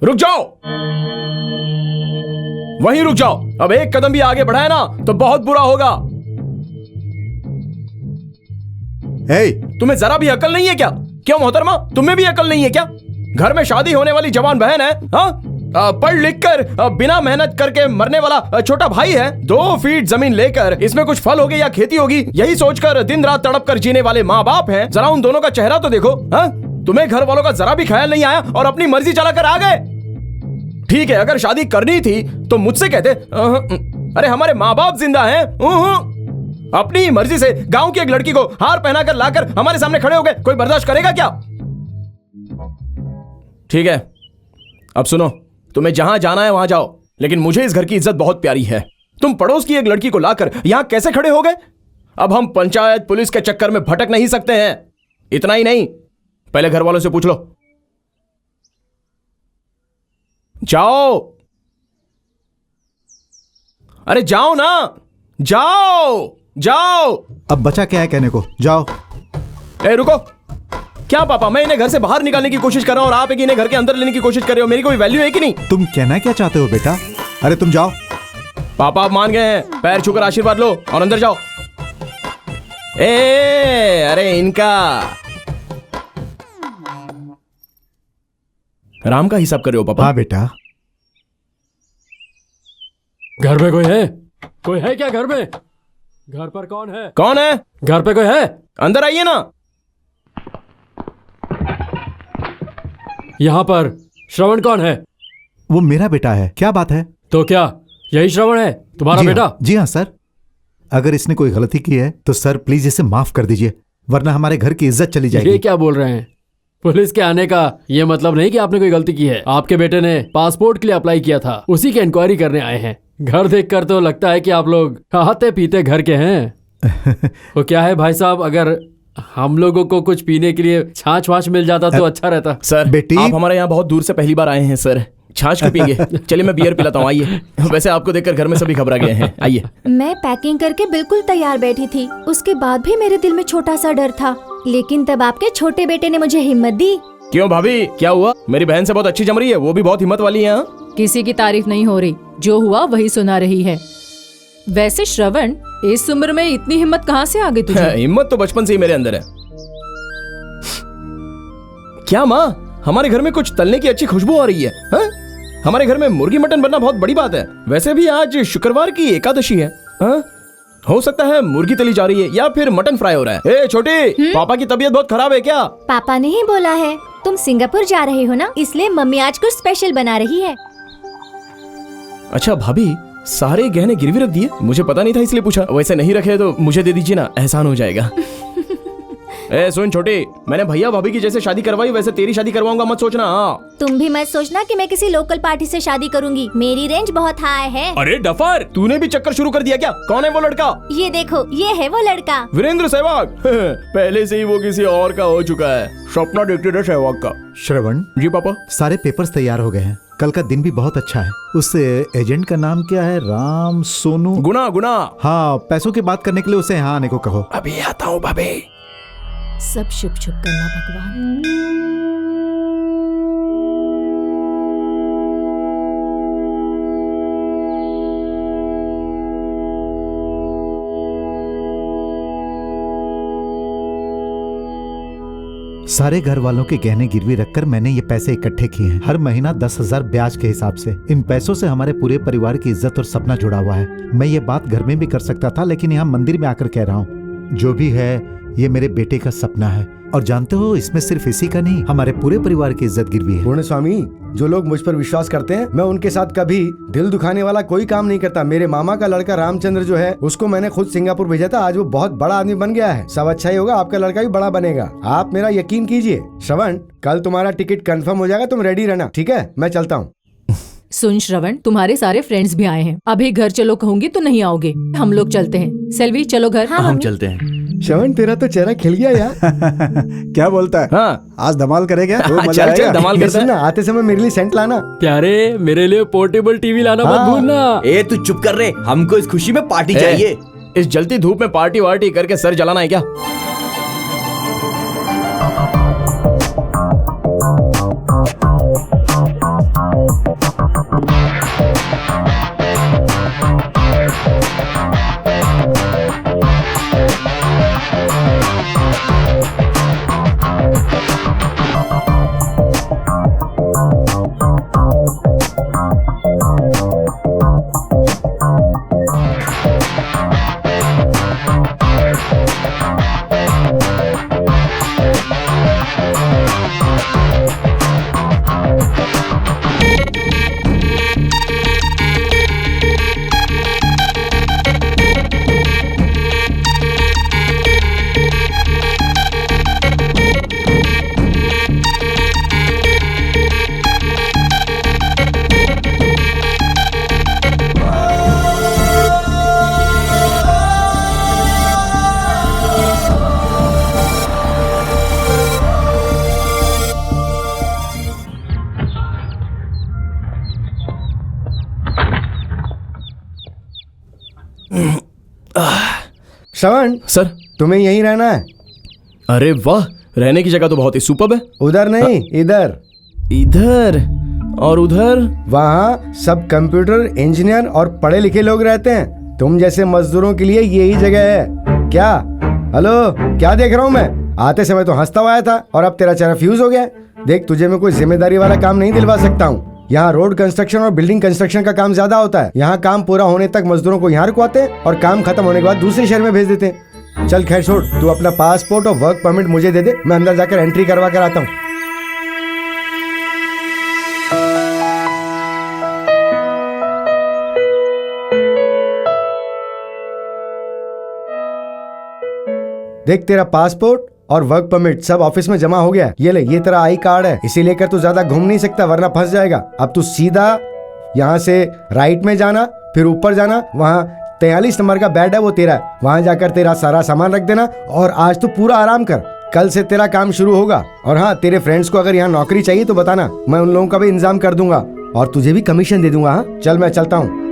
रुक जाओ, वहीं रुक जाओ। अब एक कदम भी आगे बढ़ाए ना तो बहुत बुरा होगा। तुम्हें जरा भी अकल नहीं है क्या? क्यों मोहतरमा, तुम्हें भी अकल नहीं है क्या? घर में शादी होने वाली जवान बहन है, हाँ? पढ़ लिख कर बिना मेहनत करके मरने वाला छोटा भाई है। 2 फीट जमीन लेकर इसमें कुछ फल होगी या खेती होगी, यही सोचकर दिन रात तड़प कर जीने वाले माँ बाप हैं। जरा उन दोनों का चेहरा तो देखो, हाँ? तुम्हें घर वालों का जरा भी ख्याल नहीं आया और अपनी मर्जी चलाकर आ गए। ठीक है, अगर शादी करनी थी तो मुझसे कहते। अरे हमारे माँ बाप जिंदा हैं। अपनी मर्जी से गांव की एक लड़की को हार पहनाकर लाकर हमारे सामने खड़े हो गए, कोई बर्दाश्त करेगा क्या? ठीक है, अब सुनो, तुम्हें जहां जाना है वहां जाओ, लेकिन मुझे इस घर की इज्जत बहुत प्यारी है। तुम पड़ोस की एक लड़की को लाकर यहां कैसे खड़े हो गए? अब हम पंचायत पुलिस के चक्कर में भटक नहीं सकते हैं। इतना ही नहीं, पहले घर वालों से पूछ लो। जाओ, अरे जाओ ना, जाओ जाओ। अब बचा क्या है कहने को, जाओ। ए रुको, क्या पापा, मैं इन्हें घर से बाहर निकालने की कोशिश कर रहा हूं और आप एक इन्हें घर के अंदर लेने की कोशिश कर रहे हो? मेरी कोई वैल्यू है कि नहीं? तुम कहना क्या चाहते हो बेटा? अरे तुम जाओ। पापा आप मान गए हैं, पैर छूकर आशीर्वाद लो और अंदर जाओ। अरे इनका राम का हिसाब कर रहे हो पापा? हाँ बेटा। घर पे कोई है? कोई है क्या घर में? घर पर कौन है? कौन है? घर पे कोई है? अंदर आइए ना। यहाँ पर श्रवण कौन है? वो मेरा बेटा है। क्या बात है? तो क्या यही श्रवण है तुम्हारा बेटा? जी हाँ सर। अगर इसने कोई गलती की है तो सर प्लीज इसे माफ कर दीजिए, वरना हमारे घर की इज्जत चली जाएगी। ये क्या बोल रहे हैं? पुलिस के आने का ये मतलब नहीं कि आपने कोई गलती की है। आपके बेटे ने पासपोर्ट के लिए अप्लाई किया था, उसी की इंक्वायरी करने आए हैं। घर देखकर तो लगता है कि आप लोग खाते पीते घर के हैं। वो क्या है भाई साहब, अगर हम लोगों को कुछ पीने के लिए छाछ वाछ मिल जाता तो अच्छा रहता। सर बेटी, आप हमारे यहाँ बहुत दूर से पहली बार आए हैं सर, छाछ क्यों पिएंगे? चलिए मैं बियर पिलाता हूँ, आइए। वैसे आपको देखकर घर में सभी घबरा गए हैं, आइए। मैं पैकिंग करके बिल्कुल तैयार बैठी थी, उसके बाद भी मेरे दिल में छोटा सा डर था, लेकिन तब आपके छोटे बेटे ने मुझे हिम्मत दी। क्यों भाभी, क्या हुआ? मेरी बहन से बहुत अच्छी जम रही है, वो भी बहुत हिम्मत वाली है। किसी की तारीफ नहीं हो रही, जो हुआ वही सुना रही है। वैसे श्रवण, इस उम्र में इतनी हिम्मत कहाँ से आ गई तुझे? हिम्मत तो बचपन से ही मेरे अंदर है। क्या माँ, हमारे घर में कुछ तलने की अच्छी खुशबू आ रही है, हा? हमारे घर में मुर्गी मटन बनना बहुत बड़ी बात है। वैसे भी आज शुक्रवार की एकादशी है, हा? हो सकता है मुर्गी तली जा रही है या फिर मटन फ्राई हो रहा है। ए छोटी, पापा की तबीयत बहुत खराब है क्या? पापा ने ही बोला है, तुम सिंगापुर जा रहे हो ना, इसलिए मम्मी आज कुछ स्पेशल बना रही है। अच्छा भाभी, सारे गहने गिरवी रख दिए? मुझे पता नहीं था इसलिए पूछा। वैसे नहीं रखे तो मुझे दे दीजिए ना, एहसान हो जाएगा। ए सुन छोटी, मैंने भैया भाभी की जैसे शादी करवाई वैसे तेरी शादी करवाऊंगा, मत सोचना। तुम भी मत सोचना कि मैं किसी लोकल पार्टी से शादी करूंगी, मेरी रेंज बहुत हाई है। अरे डफर, तूने भी चक्कर शुरू कर दिया क्या? कौन है वो लड़का? ये देखो, ये है वो लड़का, वीरेंद्र सहवाग। पहले से ही वो किसी और का हो चुका है, सपना देखते रहे सहवाग का। श्रवण जी पापा। सारे पेपर्स तैयार हो गए हैं, कल का दिन भी बहुत अच्छा है। उस एजेंट का नाम क्या है? राम सोनू गुना गुना। हाँ, पैसों की बात करने के लिए उसे यहाँ आने को कहो। अभी आता हूँ भाभी। सब शुभ शुभ करना भगवान। सारे घर वालों के गहने गिरवी रखकर मैंने ये पैसे इकट्ठे किए हैं। हर महीना 10,000 ब्याज के हिसाब से। इन पैसों से हमारे पूरे परिवार की इज्जत और सपना जुड़ा हुआ है। मैं ये बात घर में भी कर सकता था, लेकिन यहाँ मंदिर में आकर कह रहा हूँ। जो भी है, ये मेरे बेटे का सपना है, और जानते हो इसमें सिर्फ इसी का नहीं, हमारे पूरे परिवार की इज्जत गिरवी है। पूर्ण स्वामी, जो लोग मुझ पर विश्वास करते हैं, मैं उनके साथ कभी दिल दुखाने वाला कोई काम नहीं करता। मेरे मामा का लड़का रामचंद्र जो है, उसको मैंने खुद सिंगापुर भेजा था, आज वो बहुत बड़ा आदमी बन गया है। सब अच्छा ही होगा, आपका लड़का भी बड़ा बनेगा, आप मेरा यकीन कीजिए। श्रवण, कल तुम्हारा टिकट कंफर्म हो जाएगा, तुम रेडी रहना, ठीक है? मैं चलता हूँ। सुन श्रवण, तुम्हारे सारे फ्रेंड्स भी आए हैं, अभी घर चलो कहूंगी तो नहीं आओगे। हम लोग चलते हैं। सेल्वी चलो घर। हाँ, हम चलते हैं। श्रवण, तेरा तो चेहरा खिल गया यार। क्या बोलता है? हाँ, आज धमाल करेगा? चल चल धमाल करते हैं। ना, आते समय मेरे लिए सेंट लाना। प्यारे, मेरे लिए पोर्टेबल टीवी लाना मत भूलना। ए तू चुप कर रे, हमको इस खुशी में पार्टी चाहिए। इस जलती धूप में पार्टी वार्टी करके सर जलाना है क्या? श्रवण, सर। तुम्हें यहीं रहना है? अरे वाह, रहने की जगह तो बहुत ही सुपर्ब है। उधर नहीं, इधर। इधर और उधर? वहाँ सब कंप्यूटर इंजीनियर और पढ़े लिखे लोग रहते हैं। तुम जैसे मजदूरों के लिए यही जगह है। क्या? हेलो, क्या देख रहा हूँ मैं? आते समय तो हंसता हुआ आया था और अब तेरा चेहरा फ्यूज हो गया। देख, तुझे मैं कोई जिम्मेदारी वाला काम नहीं दिलवा सकता हूँ। यहाँ रोड कंस्ट्रक्शन और बिल्डिंग कंस्ट्रक्शन का काम ज्यादा होता है। यहाँ काम पूरा होने तक मजदूरों को यहाँ रुकवाते हैं और काम खत्म होने के बाद दूसरे शहर में भेज देते हैं। चल खैर छोड़, तू अपना पासपोर्ट और वर्क परमिट मुझे दे दे, मैं अंदर जाकर एंट्री करवा कर आता हूँ। देख, तेरा पासपोर्ट और वर्क परमिट सब ऑफिस में जमा हो गया है। ये ले, ये तेरा आई कार्ड है। इसे लेकर तू ज्यादा घूम नहीं सकता वरना फंस जाएगा। अब तू सीधा यहाँ से राइट में जाना, फिर ऊपर जाना, वहाँ 43 नंबर का बेड है, वो तेरा है। वहाँ जाकर तेरा सारा सामान रख देना और आज तो पूरा आराम कर। कल से तेरा काम शुरू होगा। और हाँ, तेरे फ्रेंड्स को अगर यहाँ नौकरी चाहिए तो बताना, मैं उन लोगों का भी इंतजाम कर दूंगा और तुझे भी कमीशन दे दूंगा। हाँ चल, मैं चलता हूँ।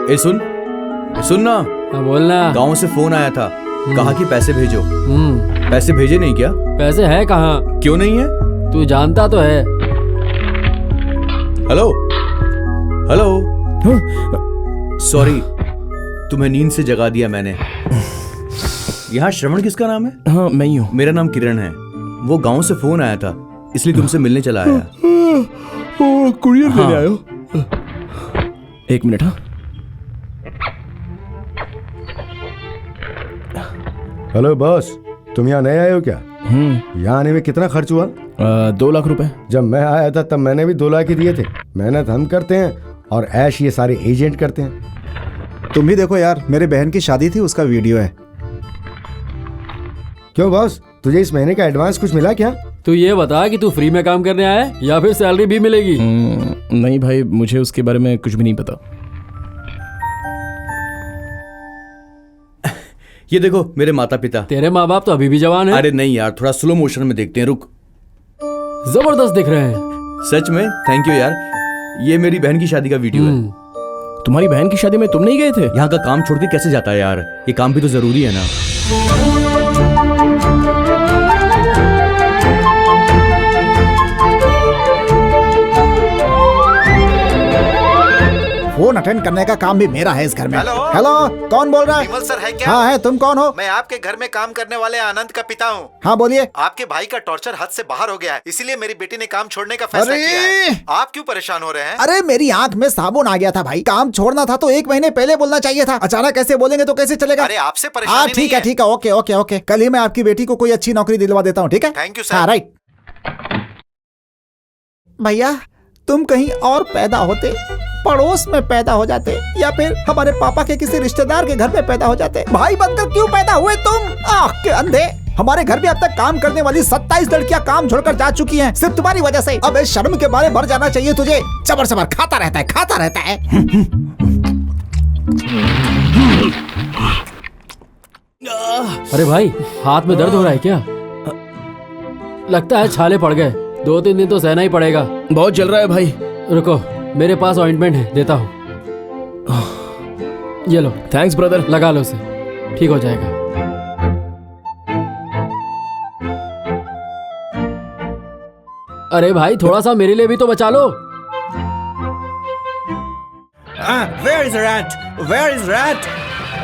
ए सुन ना, हाँ बोलना। गांव से फोन आया था, कहा कि पैसे भेजो। पैसे भेजे नहीं क्या? पैसे है कहाँ? क्यों नहीं है? तू जानता तो है। हेलो हेलो, सॉरी, तुम्हें नींद से जगा दिया मैंने। यहाँ श्रवण किसका नाम है? हाँ, मैं ही हूँ। मेरा नाम किरण है। वो गांव से फोन आया था, इसलिए तुमसे मिलने चला आया। कुरियर लेने आए हो? एक मिनट। हाँ, हेलो बॉस, तुम यहाँ नए आए हो क्या? यहाँ आने में कितना खर्च हुआ? 2 लाख रुपए। जब मैं आया था तब मैंने भी 2 लाख ही दिए थे। मेहनत हम करते हैं और ऐश ये सारे एजेंट करते हैं। तुम भी देखो यार, मेरे बहन की शादी थी, उसका वीडियो है। क्यों बॉस, तुझे इस महीने का एडवांस कुछ मिला क्या? तू ये बता कि तू फ्री में काम करने आया है या फिर सैलरी भी मिलेगी? नहीं भाई, मुझे उसके बारे में कुछ भी नहीं पता। ये देखो मेरे माता पिता। तेरे माँ बाप तो अभी भी जवान है। अरे नहीं यार, थोड़ा स्लो मोशन में देखते हैं, रुक। जबरदस्त दिख रहे हैं। सच में थैंक यू यार। ये मेरी बहन की शादी का वीडियो है। तुम्हारी बहन की शादी में तुम नहीं गए थे? यहाँ का काम छोड़ के कैसे जाता है यार, ये काम भी तो जरूरी है ना। फोन अटेंड करने का काम भी मेरा है इस घर में। हेलो, कौन बोल रहा है? विमल सर है क्या? हाँ है, तुम कौन हो? मैं आपके घर में काम करने वाले आनंद का पिता हूँ। हाँ बोलिए। आपके भाई का टॉर्चर हद से बाहर हो गया है, इसीलिए मेरी बेटी ने काम छोड़ने का फैसला किया है। आप क्यों परेशान हो रहे हैं? अरे मेरी आंख में साबुन आ गया था भाई, काम छोड़ना था तो 1 महीने पहले बोलना चाहिए था। अचानक ऐसे बोलेंगे तो कैसे चलेगा? अरे आपसे हाँ परेशानी ठीक है, ठीक है, ओके ओके ओके। कल ही मैं आपकी बेटी को कोई अच्छी नौकरी दिलवा देता हूँ, ठीक है? Thank you sir. हाँ राइट। भैया, तुम कहीं और पैदा होते, पड़ोस में पैदा हो जाते या फिर हमारे पापा के किसी रिश्तेदार के घर पे पैदा हो जाते। भाई बनकर क्यों पैदा हुए तुम? आँख के अंधे। हमारे घर में अब तक काम करने वाली 27 लड़कियां काम छोड़कर जा चुकी हैं, सिर्फ तुम्हारी वजह से। अब इस शर्म के बारे मर जाना चाहिए तुझे। चबर चबर खाता रहता है, खाता रहता है। अरे भाई, हाथ में दर्द हो रहा है क्या? लगता है छाले पड़ गए। 2-3 दिन तो सहना ही पड़ेगा। बहुत जल रहा है भाई। रुको, मेरे पास ऑइंटमेंट है, देता हूँ। ये लो। Thanks brother. लगा लो उसे, ठीक हो जाएगा। अरे भाई, थोड़ा सा मेरे लिए भी तो बचा लो। Where is Rat? Where is Rat?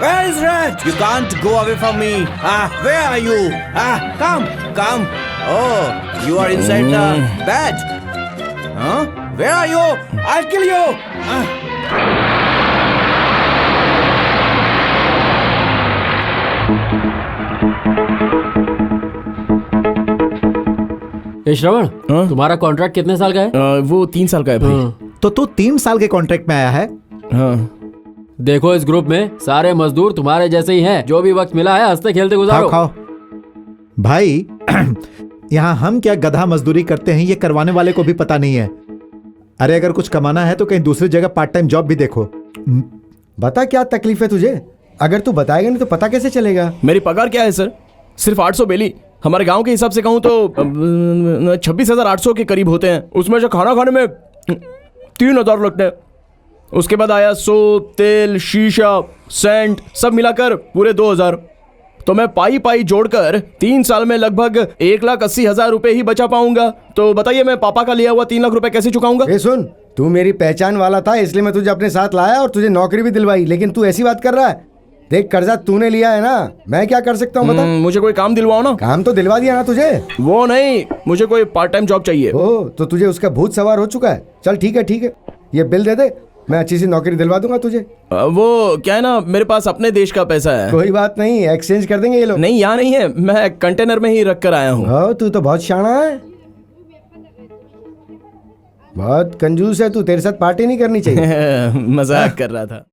Where is Rat? You can't go away from me. Where are you? Come. Oh, you are inside the bed. Huh? Where are you? I'll kill you. ए श्रवण, हाँ? तुम्हारा contract कितने साल का है? वो 3 साल का है भाई। हाँ। तो तू 3 साल के कॉन्ट्रैक्ट में आया है? हाँ। देखो इस ग्रुप में सारे मजदूर तुम्हारे जैसे ही हैं। जो भी वक्त मिला है हंसते खेलते गुजारो। खाओ भाई। यहाँ हम क्या गधा मजदूरी करते हैं ये करवाने वाले को भी पता नहीं है। अरे अगर कुछ कमाना है तो कहीं दूसरी जगह पार्ट टाइम जॉब भी देखो। बता क्या तकलीफ है तुझे? अगर तू बताएगा नहीं तो पता कैसे चलेगा? मेरी पगार क्या है सर? सिर्फ 800 बेली। हमारे गांव के हिसाब से कहूँ तो 26,800 के करीब होते हैं। उसमें से खाना खाने में 3,000 लगते हैं। उसके बाद आया सोप, तेल, शीशा, सेंट, सब मिलाकर पूरे 2,000। तो मैं पाई जोड़कर 3 साल में लगभग 1,80,000 रुपए ही बचा पाऊंगा। तो बताइए मैं पापा का लिया हुआ 3 लाख रुपए कैसे चुकाऊंगा? ए सुन, तू मेरी पहचान वाला था इसलिए मैं तुझे अपने साथ लाया और तुझे नौकरी भी दिलवाई, लेकिन तू ऐसी बात कर रहा है। देख कर्जा तूने लिया है ना, मैं क्या कर सकता हूँ बता? मुझे कोई काम दिलवाओ ना। काम तो दिलवा दिया ना तुझे। वो नहीं, मुझे कोई पार्ट टाइम जॉब चाहिए। ओ तो तुझे उसका भूत सवार हो चुका है। चल ठीक है, ये बिल दे दे, मैं अच्छी सी नौकरी दिलवा दूंगा तुझे। वो क्या है ना, मेरे पास अपने देश का पैसा है। कोई बात नहीं, एक्सचेंज कर देंगे ये लोग। नहीं यहाँ नहीं है, मैं कंटेनर में ही रख कर आया हूँ। हाँ तू तो बहुत शाना है, बहुत कंजूस है तू, तेरे साथ पार्टी नहीं करनी चाहिए। मजाक कर रहा था।